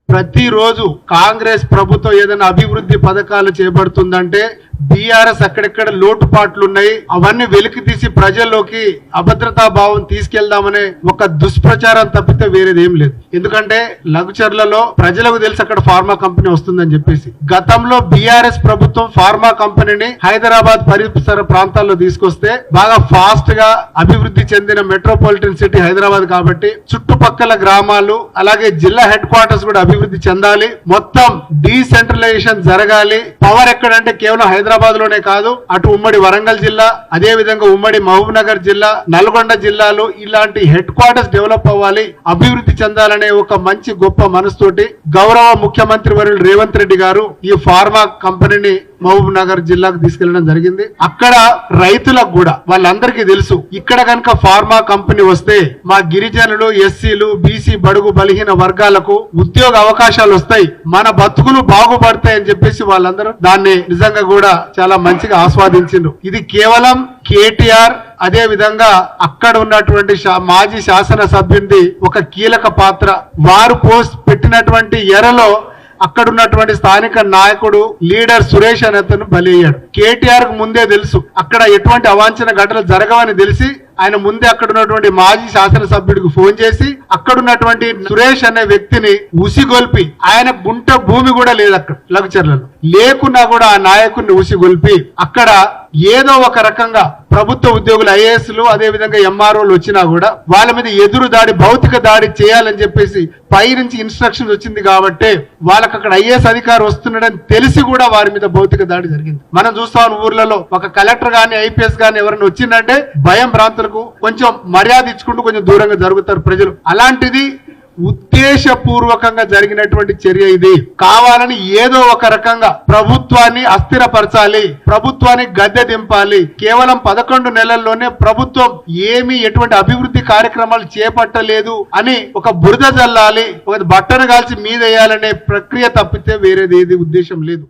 ప్రతిరోజు కాంగ్రెస్ ప్రభుత్వం ఏదైనా అభివృద్ధి పథకాలు చేపడుతుందంటే బీఆర్ఎస్ అక్కడెక్కడ లోటుపాట్లు ఉన్నాయి అవన్నీ వెలికి తీసి ప్రజల్లోకి అభద్రతా భావం తీసుకెళ్దామనే ఒక దుష్ప్రచారం తప్పితే వేరేది ఏం లేదు. ఎందుకంటే లఘుచర్లలో ప్రజలకు తెలిసి అక్కడ ఫార్మా కంపెనీ వస్తుందని చెప్పేసి గతంలో బీఆర్ఎస్ ప్రభుత్వం ఫార్మా కంపెనీని హైదరాబాద్ పరిసర ప్రాంతాల్లో తీసుకొస్తే బాగా ఫాస్ట్ గా అభివృద్ధి చెందిన మెట్రోపాలిటన్ సిటీ హైదరాబాద్ కాబట్టి చుట్టుపక్కల గ్రామాలు అలాగే జిల్లా హెడ్ క్వార్టర్స్ కూడా అభివృద్ధి చెందాలి, మొత్తం డీసెంట్రలైజేషన్ జరగాలి. పవర్ ఎక్కడంటే కేవలం హైదరాబాద్ లోనే కాదు, అటు ఉమ్మడి వరంగల్ జిల్లా, అదే విధంగా ఉమ్మడి మహబూబ్ నగర్ జిల్లా, నల్గొండ జిల్లాలో ఇలాంటి హెడ్ క్వార్టర్స్ డెవలప్ అవ్వాలి, అభివృద్ధి చెందాలనే ఒక మంచి గొప్ప మనసుతోటి గౌరవ ముఖ్యమంత్రి వర్యులు రేవంత్ రెడ్డి గారు ఈ ఫార్మా కంపెనీని మహబూబ్ నగర్ జిల్లాకు తీసుకెళ్లడం జరిగింది. అక్కడ రైతులకు కూడా వాళ్ళందరికీ తెలుసు, ఇక్కడ కనుక ఫార్మా కంపెనీ వస్తే మా గిరిజనులు, ఎస్సీలు, బీసీ బడుగు బలహీన వర్గాలకు ఉద్యోగ అవకాశాలు వస్తాయి, మన బతుకులు బాగుపడతాయి అని చెప్పేసి వాళ్ళందరూ దాన్ని నిజంగా కూడా చాలా మంచిగా ఆస్వాదించిండ్రు. ఇది కేవలం కేటీఆర్ అదే విధంగా అక్కడ ఉన్నటువంటి మాజీ శాసన సభ్యుడి ఒక కీలక పాత్ర. వారు పోస్ట్ పెట్టినటువంటి ఎరలో అక్కడ ఉన్నటువంటి స్థానిక నాయకుడు లీడర్ సురేష్ అనే అతను బలి అయ్యాడు. కేటీఆర్ కు ముందే తెలుసు అక్కడ ఎటువంటి అవాంఛన ఘటనలు జరగవని తెలిసి ఆయన ముందే అక్కడ ఉన్నటువంటి మాజీ శాసనసభ్యుడికి ఫోన్ చేసి అక్కడ ఉన్నటువంటి సురేష్ అనే వ్యక్తిని ఉసిగొల్పి, ఆయన గుంట భూమి కూడా లేదు అక్కడ లఘుచర్లలో, లేకున్నా కూడా ఆ నాయకుడిని ఉసిగొల్పి అక్కడ ఏదో ఒక రకంగా ప్రభుత్వ ఉద్యోగులు ఐఏఎస్లు అదే విధంగా ఎంఆర్ఓలు వచ్చినా కూడా వాళ్ళ మీద ఎదురు దాడి, భౌతిక దాడి చేయాలని చెప్పేసి పై నుంచి ఇన్స్ట్రక్షన్స్ వచ్చింది కాబట్టి వాళ్ళకి అక్కడ ఐఏఎస్ అధికారి వస్తున్నాడని తెలిసి కూడా వారి మీద భౌతిక దాడి జరిగింది. మనం చూస్తాం ఊర్లలో ఒక కలెక్టర్ గాని ఐపీఎస్ గాని ఎవరైనా వచ్చిందంటే భయం భ్రాంతులకు కొంచెం మర్యాద ఇచ్చుకుంటూ కొంచెం దూరంగా జరుగుతారు ప్రజలు. అలాంటిది ఉద్దేశపూర్వకంగా జరిగినటువంటి చర్య ఇది. కావాలని ఏదో ఒక రకంగా ప్రభుత్వాన్ని అస్థిరపరచాలి, ప్రభుత్వాన్ని గద్దె దింపాలి. కేవలం 11 నెలల్లోనే ప్రభుత్వం ఎటువంటి అభివృద్ధి కార్యక్రమాలు చేపట్టలేదు అని ఒక బురద జల్లాలి, ఒక బట్టను కాల్చి మీదేయాలనే ప్రక్రియ తప్పితే వేరేది ఏది ఉద్దేశం లేదు.